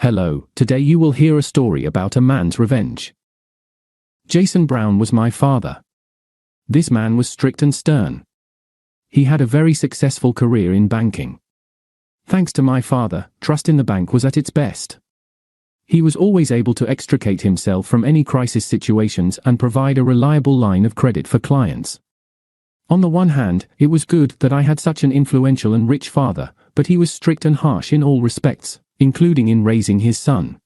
Hello, today you will hear a story about a man's revenge. Jason Brown was my father. This man was strict and stern. He had a very successful career in banking. Thanks to my father, trust in the bank was at its best. He was always able to extricate himself from any crisis situations and provide a reliable line of credit for clients. On the one hand, it was good that I had such an influential and rich father, but he was strict and harsh in all respects, including in raising his son.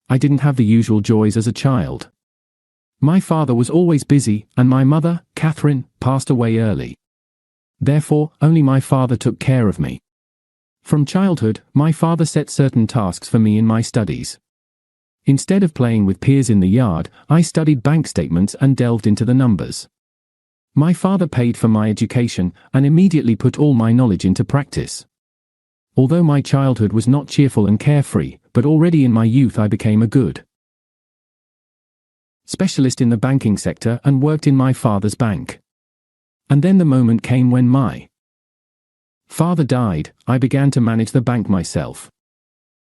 I didn't have the usual joys as a child. My father was always busy, and my mother, Catherine, passed away early. Therefore, only my father took care of me. From childhood, my father set certain tasks for me in my studies. Instead of playing with peers in the yard, I studied bank statements and delved into the numbers. My father paid for my education and immediately put all my knowledge into practice. Although my childhood was not cheerful and carefree, but already in my youth I became a good specialist in the banking sector and worked in my father's bank. And then the moment came when my father died. I began to manage the bank myself.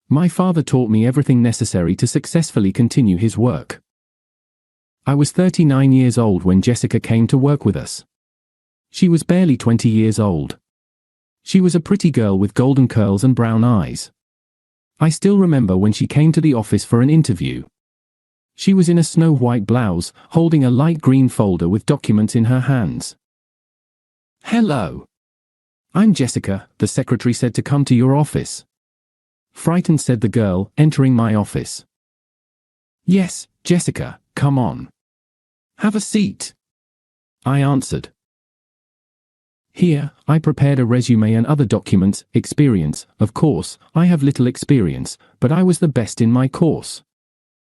My father taught me everything necessary to successfully continue his work. I was 39 years old when Jessica came to work with us. She was barely 20 years old. She was a pretty girl with golden curls and brown eyes. I still remember when she came to the office for an interview. She was in a snow-white blouse, holding a light green folder with documents in her hands. "Hello. I'm Jessica," the secretary said, "to come to your office." Frightened, said the girl, entering my office. "Yes, Jessica, come on. Have a seat," I answered. Here, I prepared a resume and other documents. Experience, of course, I have little experience, but I was the best in my course.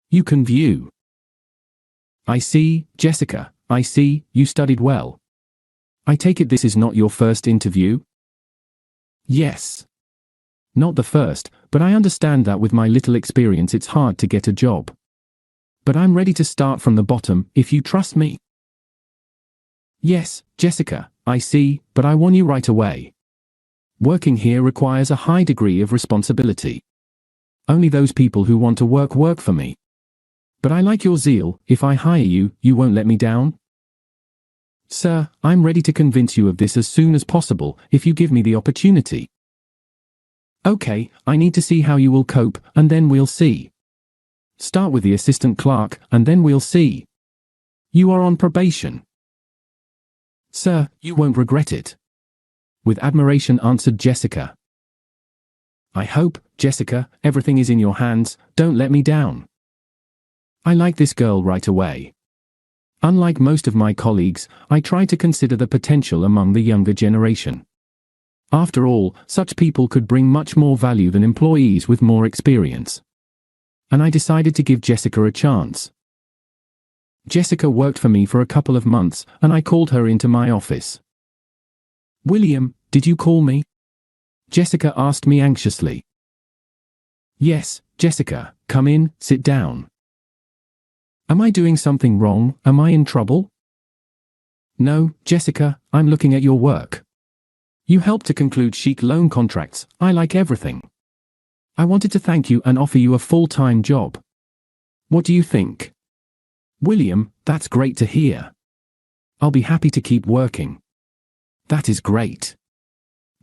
You can view. I see, Jessica, I see, you studied well. I take it this is not your first interview? Yes. Not the first, but I understand that with my little experience it's hard to get a job. But I'm ready to start from the bottom, if you trust me. Yes, Jessica, I see, but I warn you right away. Working here requires a high degree of responsibility. Only those people who want to work for me. But I like your zeal. If I hire you, you won't let me down? Sir, I'm ready to convince you of this as soon as possible, if you give me the opportunity. Okay, I need to see how you will cope, and then we'll see. Start with the assistant clerk, and then we'll see. You are on probation. Sir, you won't regret it. With admiration answered Jessica. I hope, Jessica, everything is in your hands, don't let me down. I like this girl right away. Unlike most of my colleagues, I try to consider the potential among the younger generation. After all, such people could bring much more value than employees with more experience. And I decided to give Jessica a chance. Jessica worked for me for a couple of months, and I called her into my office. "William, did you call me?" Jessica asked me anxiously. "Yes, Jessica, come in, sit down." "Am I doing something wrong? Am I in trouble?" "No, Jessica, I'm looking at your work. You helped to conclude chic loan contracts. I like everything. I wanted to thank you and offer you a full-time job. What do you think?" "William, that's great to hear. I'll be happy to keep working." "That is great."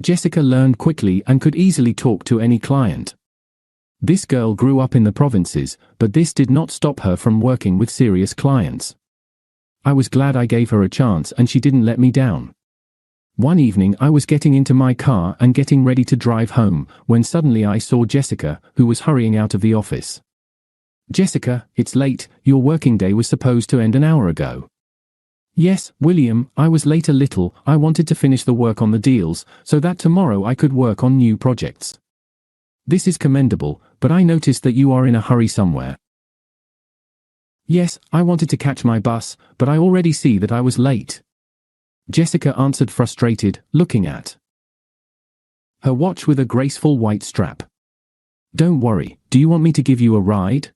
Jessica learned quickly and could easily talk to any client. This girl grew up in the provinces, but this did not stop her from working with serious clients. I was glad I gave her a chance and she didn't let me down. One evening I was getting into my car and getting ready to drive home, when suddenly I saw Jessica, who was hurrying out of the office. "Jessica, it's late, your working day was supposed to end an hour ago." "Yes, William, I was late a little. I wanted to finish the work on the deals, so that tomorrow I could work on new projects." "This is commendable, but I noticed that you are in a hurry somewhere." "Yes, I wanted to catch my bus, but I already see that I was late." Jessica answered, frustrated, looking at her watch with a graceful white strap. "Don't worry, do you want me to give you a ride?"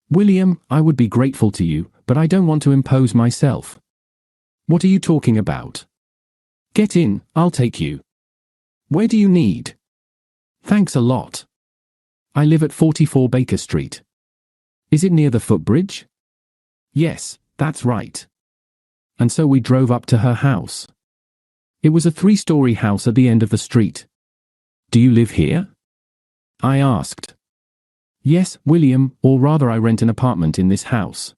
"William, I would be grateful to you, but I don't want to impose myself." "What are you talking about?" "Get in, I'll take you." "Where do you need?" "Thanks a lot." I live at 44 Baker Street. Is it near the footbridge? Yes, that's right. And so we drove up to her house. It was a 3-story house at the end of the street. Do you live here? I asked. Yes, William, or rather I rent an apartment in this house.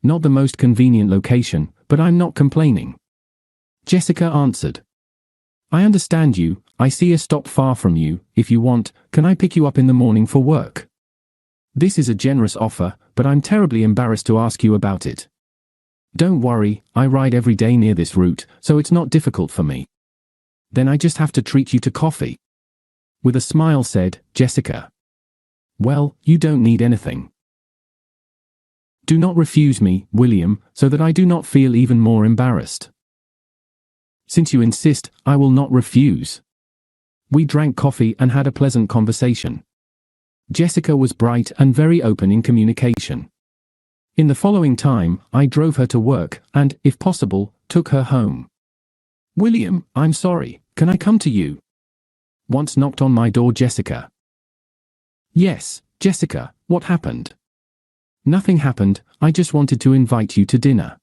Not the most convenient location, but I'm not complaining. Jessica answered. I understand you. I see a stop far from you. If you want, can I pick you up in the morning for work? This is a generous offer, but I'm terribly embarrassed to ask you about it. Don't worry, I ride every day near this route, so it's not difficult for me. Then I just have to treat you to coffee. With a smile said Jessica. Well, you don't need anything. Do not refuse me, William, so that I do not feel even more embarrassed. Since you insist, I will not refuse. We drank coffee and had a pleasant conversation. Jessica was bright and very open in communication. In the following time, I drove her to work and, if possible, took her home. William, I'm sorry, can I come to you? Once knocked on my door Jessica. Yes, Jessica, what happened? Nothing happened, I just wanted to invite you to dinner.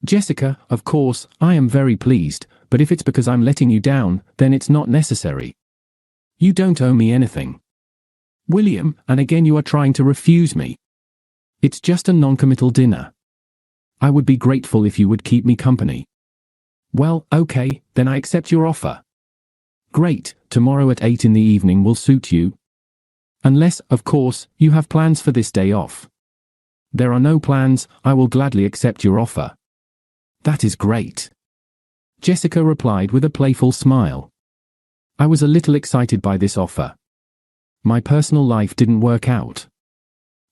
Jessica, of course, I am very pleased, but if it's because I'm letting you down, then it's not necessary. You don't owe me anything. William, and again you are trying to refuse me. It's just a non-committal dinner. I would be grateful if you would keep me company. Well, okay, then I accept your offer. Great, tomorrow at 8 in the evening will suit you. Unless, of course, you have plans for this day off. There are no plans, I will gladly accept your offer. That is great. Jessica replied with a playful smile. I was a little excited by this offer. My personal life didn't work out.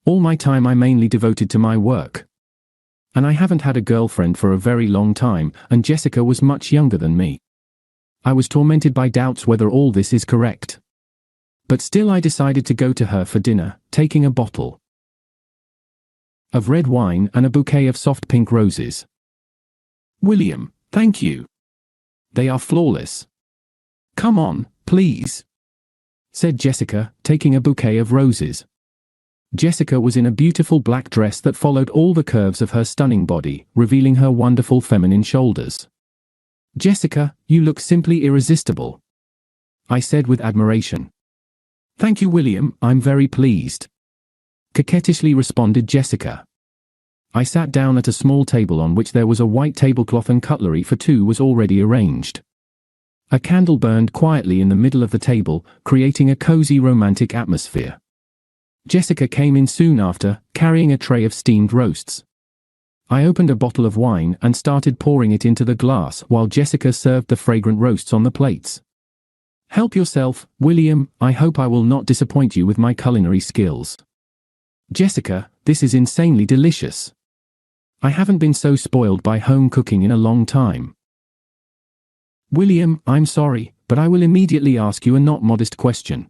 All my time I mainly devoted to my work. And I haven't had a girlfriend for a very long time, and Jessica was much younger than me. I was tormented by doubts whether all this is correct. But still I decided to go to her for dinner, taking a bottle of red wine and a bouquet of soft pink roses. William, thank you. They are flawless. Come on, please, said Jessica, taking a bouquet of roses. Jessica was in a beautiful black dress that followed all the curves of her stunning body, revealing her wonderful feminine shoulders. Jessica, you look simply irresistible, I said with admiration. Thank you, William, I'm very pleased, coquettishly responded Jessica. I sat down at a small table on which there was a white tablecloth and cutlery for two was already arranged. A candle burned quietly in the middle of the table, creating a cozy romantic atmosphere. Jessica came in soon after, carrying a tray of steamed roasts. I opened a bottle of wine and started pouring it into the glass while Jessica served the fragrant roasts on the plates. Help yourself, William, I hope I will not disappoint you with my culinary skills. Jessica, this is insanely delicious. I haven't been so spoiled by home cooking in a long time. William, I'm sorry, but I will immediately ask you a not modest question.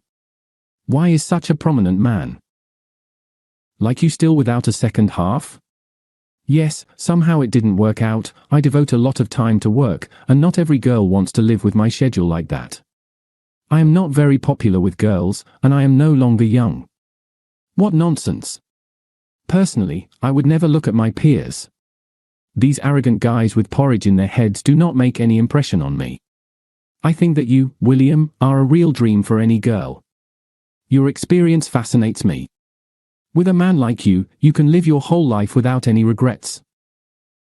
Why is such a prominent man like you still without a second half? Yes, somehow it didn't work out. I devote a lot of time to work, and not every girl wants to live with my schedule like that. I am not very popular with girls, and I am no longer young. What nonsense. Personally, I would never look at my peers. These arrogant guys with porridge in their heads do not make any impression on me. I think that you, William, are a real dream for any girl. Your experience fascinates me. With a man like you, you can live your whole life without any regrets.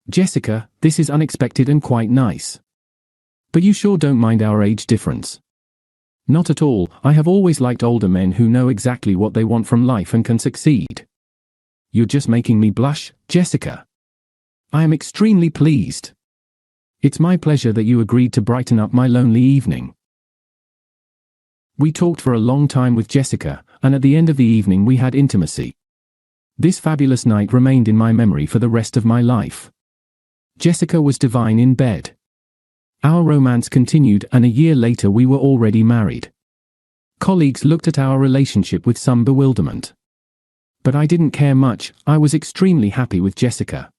Jessica, this is unexpected and quite nice. But you sure don't mind our age difference? Not at all, I have always liked older men who know exactly what they want from life and can succeed. You're just making me blush, Jessica. I am extremely pleased. It's my pleasure that you agreed to brighten up my lonely evening. We talked for a long time with Jessica, and at the end of the evening we had intimacy. This fabulous night remained in my memory for the rest of my life. Jessica was divine in bed. Our romance continued, and a year later we were already married. Colleagues looked at our relationship with some bewilderment. But I didn't care much, I was extremely happy with Jessica.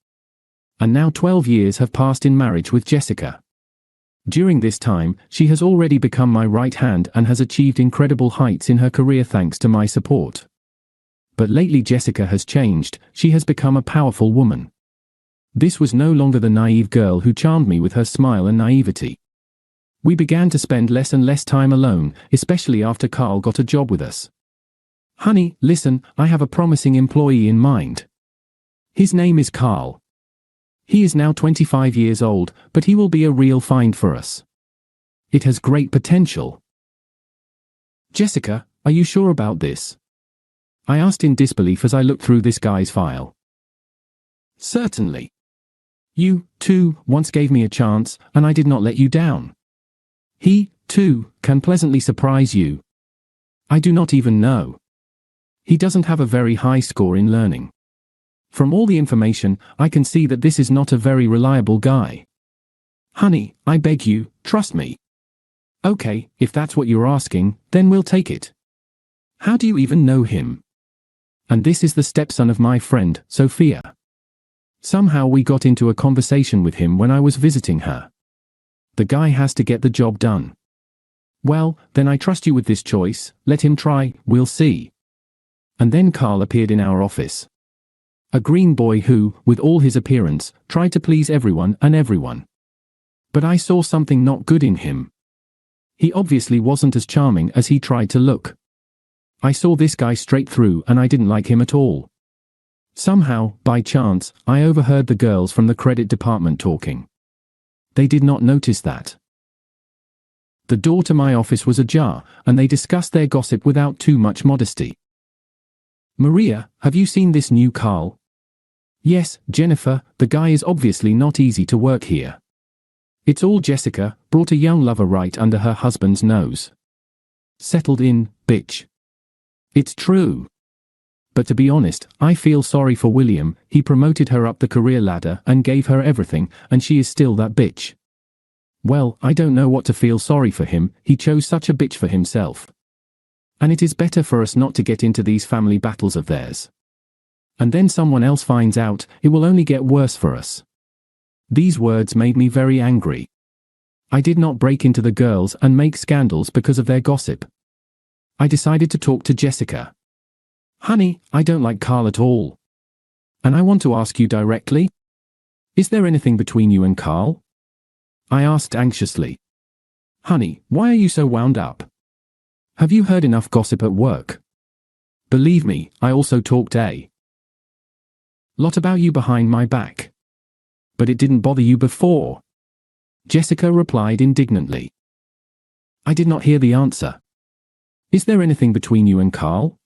And now 12 years have passed in marriage with Jessica. During this time, she has already become my right hand and has achieved incredible heights in her career thanks to my support. But lately Jessica has changed, she has become a powerful woman. This was no longer the naive girl who charmed me with her smile and naivety. We began to spend less and less time alone, especially after Carl got a job with us. Honey, listen, I have a promising employee in mind. His name is Carl. He is now 25 years old, but he will be a real find for us. It has great potential. Jessica, are you sure about this? I asked in disbelief as I looked through this guy's file. Certainly. You, too, once gave me a chance, and I did not let you down. He, too, can pleasantly surprise you. I do not even know. He doesn't have a very high score in learning. From all the information, I can see that this is not a very reliable guy. Honey, I beg you, trust me. Okay, if that's what you're asking, then we'll take it. How do you even know him? And this is the stepson of my friend, Sophia. Somehow we got into a conversation with him when I was visiting her. The guy has to get the job done. Well, then I trust you with this choice, let him try, we'll see. And then Carl appeared in our office. A green boy who, with all his appearance, tried to please everyone and everyone. But I saw something not good in him. He obviously wasn't as charming as he tried to look. I saw this guy straight through and I didn't like him at all. Somehow, by chance, I overheard the girls from the credit department talking. They did not notice that. The door to my office was ajar, and they discussed their gossip without too much modesty. Maria, have you seen this new Carl? Yes, Jennifer, the guy is obviously not easy to work here. It's all Jessica, brought a young lover right under her husband's nose. Settled in, bitch. It's true. But to be honest, I feel sorry for William, he promoted her up the career ladder and gave her everything, and she is still that bitch. Well, I don't know what to feel sorry for him, he chose such a bitch for himself. And it is better for us not to get into these family battles of theirs. And then someone else finds out, it will only get worse for us. These words made me very angry. I did not break into the girls and make scandals because of their gossip. I decided to talk to Jessica. Honey, I don't like Carl at all. And I want to ask you directly. Is there anything between you and Carl? I asked anxiously. Honey, why are you so wound up? Have you heard enough gossip at work? Believe me, I also talked a lot about you behind my back. But it didn't bother you before. Jessica replied indignantly. I did not hear the answer. Is there anything between you and Carl?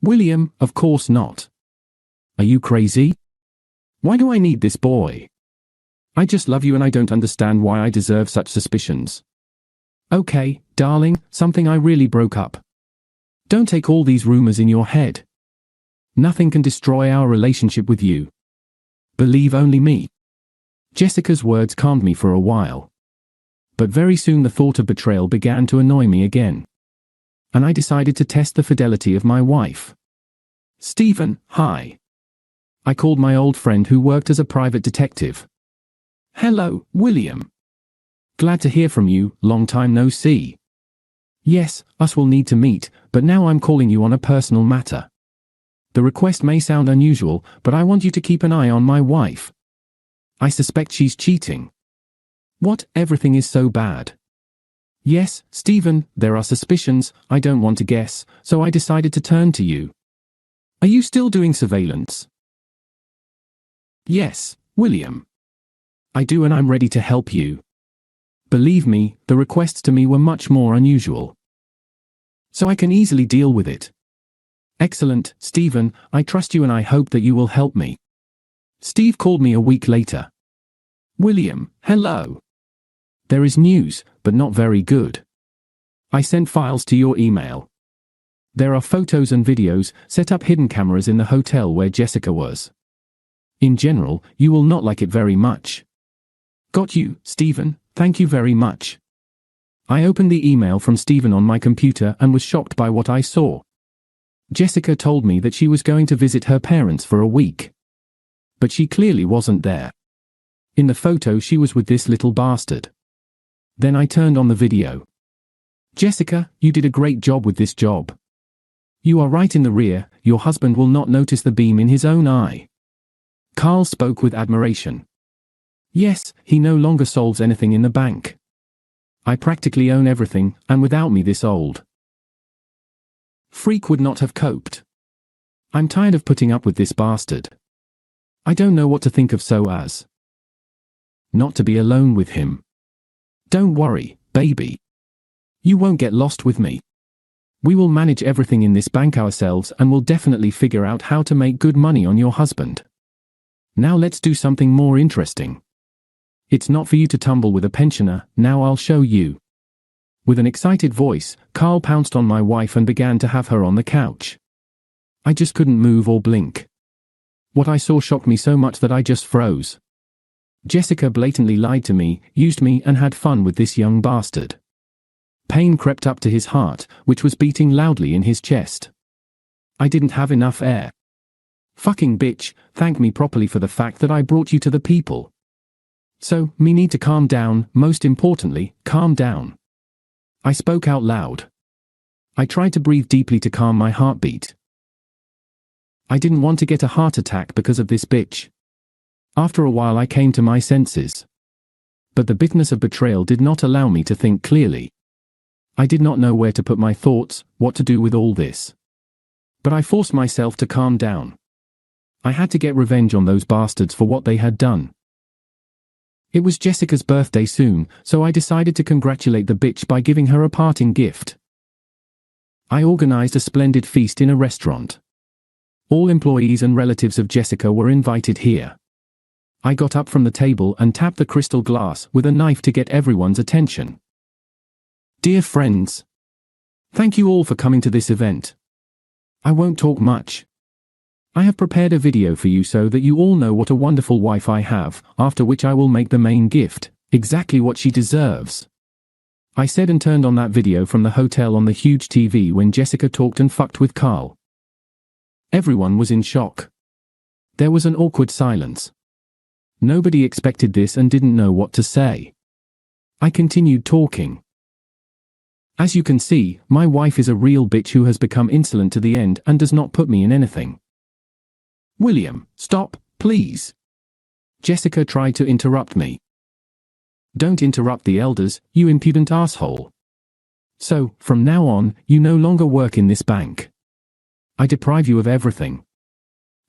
William, of course not. Are you crazy? Why do I need this boy? I just love you and I don't understand why I deserve such suspicions. Okay, darling, something I really broke up. Don't take all these rumors in your head. Nothing can destroy our relationship with you. Believe only me. Jessica's words calmed me for a while. But very soon the thought of betrayal began to annoy me again. And I decided to test the fidelity of my wife. Stephen, hi. I called my old friend who worked as a private detective. Hello, William. Glad to hear from you, long time no see. Yes, us will need to meet, but now I'm calling you on a personal matter. The request may sound unusual, but I want you to keep an eye on my wife. I suspect she's cheating. What, everything is so bad? Yes, Stephen, there are suspicions, I don't want to guess, so I decided to turn to you. Are you still doing surveillance? Yes, William. I do and I'm ready to help you. Believe me, the requests to me were much more unusual. So I can easily deal with it. Excellent, Stephen, I trust you and I hope that you will help me. Steve called me a week later. William, hello. There is news, but not very good. I sent files to your email. There are photos and videos, set up hidden cameras in the hotel where Jessica was. In general, you will not like it very much. Got you, Stephen, thank you very much. I opened the email from Stephen on my computer and was shocked by what I saw. Jessica told me that she was going to visit her parents for a week. But she clearly wasn't there. In the photo she was with this little bastard. Then I turned on the video. Jessica, you did a great job with this job. You are right in the rear, your husband will not notice the beam in his own eye. Carl spoke with admiration. Yes, he no longer solves anything in the bank. I practically own everything, and without me this old freak would not have coped. I'm tired of putting up with this bastard. I don't know what to think of so as not to be alone with him. Don't worry, baby. You won't get lost with me. We will manage everything in this bank ourselves and will definitely figure out how to make good money on your husband. Now let's do something more interesting. It's not for you to tumble with a pensioner, now I'll show you. With an excited voice, Carl pounced on my wife and began to have her on the couch. I just couldn't move or blink. What I saw shocked me so much that I just froze. Jessica blatantly lied to me, used me and had fun with this young bastard. Pain crept up to his heart, which was beating loudly in his chest. I didn't have enough air. Fucking bitch, thank me properly for the fact that I brought you to the people. So, me need to calm down, most importantly, calm down. I spoke out loud. I tried to breathe deeply to calm my heartbeat. I didn't want to get a heart attack because of this bitch. After a while I came to my senses. But the bitterness of betrayal did not allow me to think clearly. I did not know where to put my thoughts, what to do with all this. But I forced myself to calm down. I had to get revenge on those bastards for what they had done. It was Jessica's birthday soon, so I decided to congratulate the bitch by giving her a parting gift. I organized a splendid feast in a restaurant. All employees and relatives of Jessica were invited here. I got up from the table and tapped the crystal glass with a knife to get everyone's attention. Dear friends, thank you all for coming to this event. I won't talk much. I have prepared a video for you so that you all know what a wonderful wife I have, after which I will make the main gift, exactly what she deserves. I said and turned on that video from the hotel on the huge TV when Jessica talked and fucked with Carl. Everyone was in shock. There was an awkward silence. Nobody expected this and didn't know what to say. I continued talking. As you can see, my wife is a real bitch who has become insolent to the end and does not put me in anything. William, stop, please. Jessica tried to interrupt me. Don't interrupt the elders, you impudent asshole. So, from now on, you no longer work in this bank. I deprive you of everything.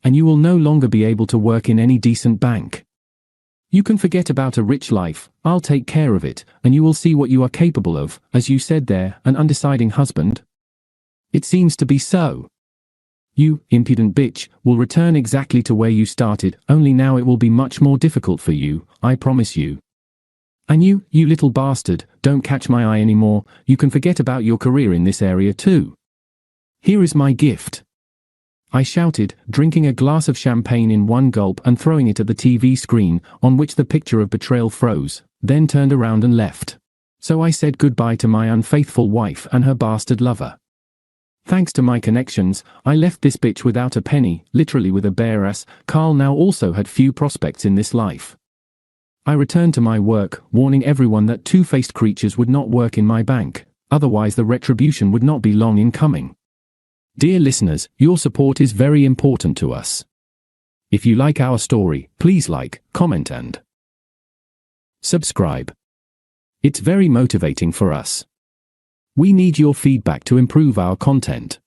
And you will no longer be able to work in any decent bank. You can forget about a rich life, I'll take care of it, and you will see what you are capable of, as you said there, an undeciding husband. It seems to be so. You, impudent bitch, will return exactly to where you started, only now it will be much more difficult for you, I promise you. And you little bastard, don't catch my eye anymore, you can forget about your career in this area too. Here is my gift. I shouted, drinking a glass of champagne in one gulp and throwing it at the TV screen, on which the picture of betrayal froze, then turned around and left. So I said goodbye to my unfaithful wife and her bastard lover. Thanks to my connections, I left this bitch without a penny, literally with a bare ass. Carl now also had few prospects in this life. I returned to my work, warning everyone that two-faced creatures would not work in my bank, otherwise the retribution would not be long in coming. Dear listeners, your support is very important to us. If you like our story, please like, comment and subscribe. It's very motivating for us. We need your feedback to improve our content.